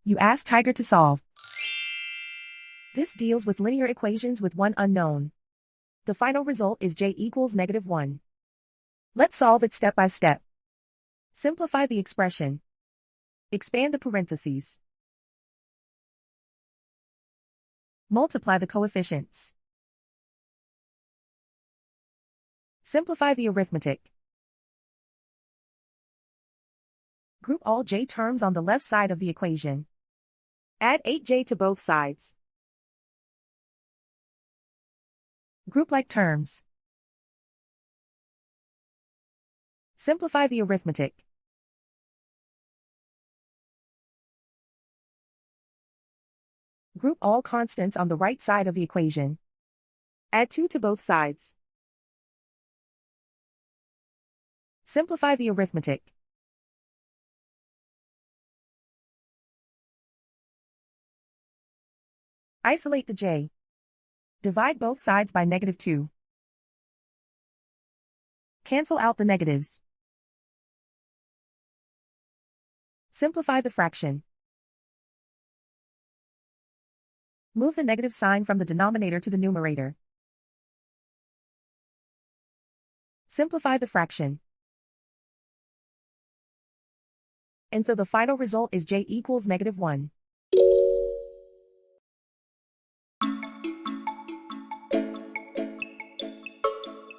You ask Tiger to solve. This deals with linear equations with one unknown. The final result is j equals -1. Let's solve it step by step. Simplify the expression. Expand the parentheses. Multiply the coefficients. Simplify the arithmetic. Group all j terms on the left side of the equation. Add 8j to both sides. Group like terms. Simplify the arithmetic. Group all constants on the right side of the equation. Add 2 to both sides. Simplify the arithmetic. Isolate the j. Divide both sides by -2. Cancel out the negatives. Simplify the fraction. Move the negative sign from the denominator to the numerator. Simplify the fraction. And so the final result is j equals -1.